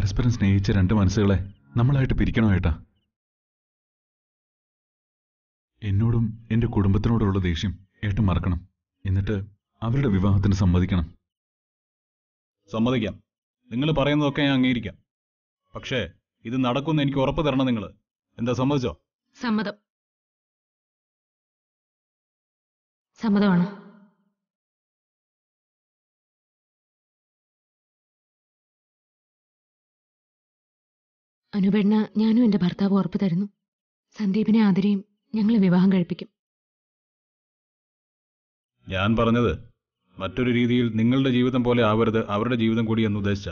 പരസ്പരം സ്നേഹിച്ച രണ്ട് മനസ്സുകളെ നമ്മളായിട്ട് പിരിക്കണോ ഏട്ടാ? എന്നോടും എന്റെ കുടുംബത്തിനോടുള്ള ദേഷ്യം ഏട്ടൻ മറക്കണം. എന്നിട്ട് അവരുടെ വിവാഹത്തിന് സമ്മതിക്കണം. സമ്മതിക്കാം. നിങ്ങൾ പറയുന്നതൊക്കെ ഞാൻ അംഗീകരിക്കാം. പക്ഷേ ഇത് നടക്കുമെന്ന് എനിക്ക് ഉറപ്പ് തരണം. നിങ്ങൾ എന്താ, സമ്മതിച്ചോ? സമ്മതം. സമ്മതമാണ്. അനുപേണ്ണ ഞാനും എന്റെ ഭർത്താവ് ഉറപ്പ് തരുന്നു. സന്ദീപിനെ ആദരയും ഞങ്ങൾ വിവാഹം കഴിപ്പിക്കും. ഞാൻ പറഞ്ഞത് മറ്റൊരു രീതിയിൽ നിങ്ങളുടെ ജീവിതം പോലെ ആവരുത് അവരുടെ ജീവിതം കൂടി എന്ന് ഉദ്ദേശിച്ച.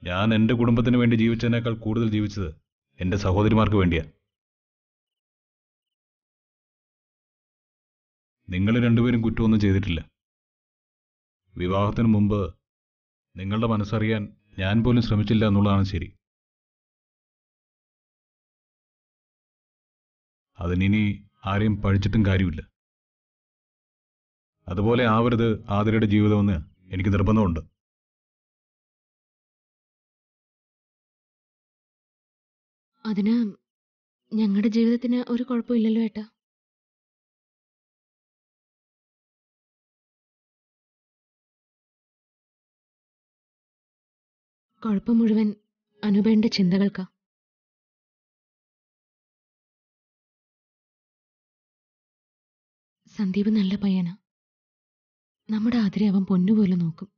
ഞാൻ എന്റെ കുടുംബത്തിന് വേണ്ടി ജീവിച്ചതിനേക്കാൾ കൂടുതൽ ജീവിച്ചത് എന്റെ സഹോദരിമാർക്ക് വേണ്ടിയാ. നിങ്ങൾ രണ്ടുപേരും കുറ്റമൊന്നും ചെയ്തിട്ടില്ല. വിവാഹത്തിന് മുമ്പ് നിങ്ങളുടെ മനസ്സറിയാൻ ഞാൻ പോലും ശ്രമിച്ചില്ല എന്നുള്ളതാണ് ശരി. അതിനി ആരെയും പഴിച്ചിട്ടും കാര്യമില്ല. അതുപോലെ ആവരുത് ആതിരയുടെ ജീവിതമെന്ന് എനിക്ക് നിർബന്ധമുണ്ട്. അതിന് ഞങ്ങളുടെ ജീവിതത്തിന് ഒരു കുഴപ്പമില്ലല്ലോ ഏട്ടാ. കുഴപ്പം മുഴുവൻ അനുപേന്റെ ചിന്തകൾക്കാ. സന്ദീപ് നല്ല പയ്യനാ. നമ്മുടെ ആതിരെ അവൻ പൊന്നുപോലെ നോക്കും.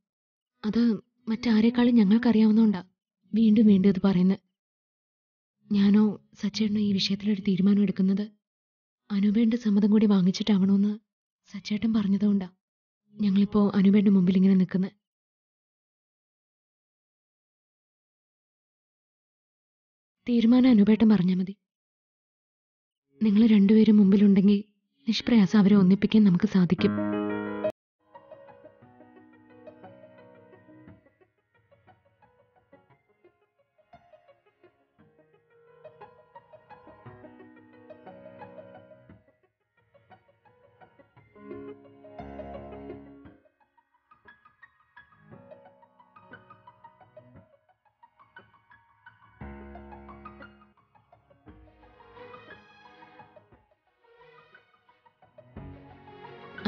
അത് മറ്റാരേക്കാളും ഞങ്ങൾക്കറിയാവുന്നോണ്ടാ വീണ്ടും വീണ്ടും ഇത് പറയുന്നത്. ഞാനോ സച്ചേട്ടനോ ഈ വിഷയത്തിലൊരു തീരുമാനം എടുക്കുന്നത് അനുപേന്റെ സമ്മതം കൂടി വാങ്ങിച്ചിട്ടാവണമെന്ന് സച്ചേട്ടൻ പറഞ്ഞതുകൊണ്ടാ ഞങ്ങളിപ്പോ അനുപേന്റെ മുമ്പിൽ ഇങ്ങനെ നിൽക്കുന്നത്. തീരുമാനം അനുപേട്ടൻ പറഞ്ഞാൽ മതി. നിങ്ങൾ രണ്ടുപേരും മുമ്പിലുണ്ടെങ്കിൽ നിഷ്പ്രയാസം അവരെ ഒന്നിപ്പിക്കാൻ നമുക്ക് സാധിക്കും.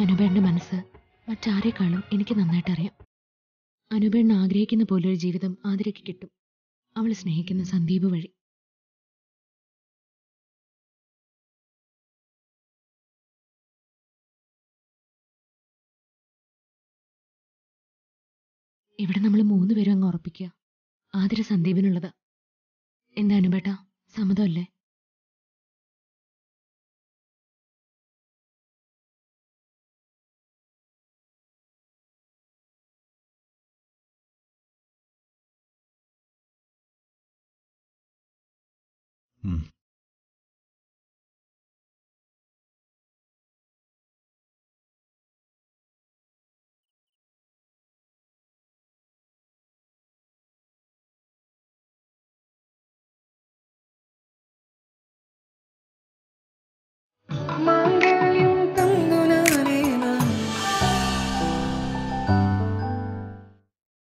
അനുപേണ്ണ മനസ്സ് മറ്റാരേക്കാളും എനിക്ക് നന്നായിട്ട് അറിയാം. അനുപേണ്ണ ആഗ്രഹിക്കുന്ന പോലൊരു ജീവിതം ആതിരയ്ക്ക് കിട്ടും, അവൾ സ്നേഹിക്കുന്ന സന്ദീപ് വഴി. ഇവിടെ നമ്മൾ 3 പേരും അങ്ങ് ഉറപ്പിക്കുക, ആതിര സന്ദീപിനുള്ളതാ. എന്താ അനുപേട്ട, സമ്മതമല്ലേ?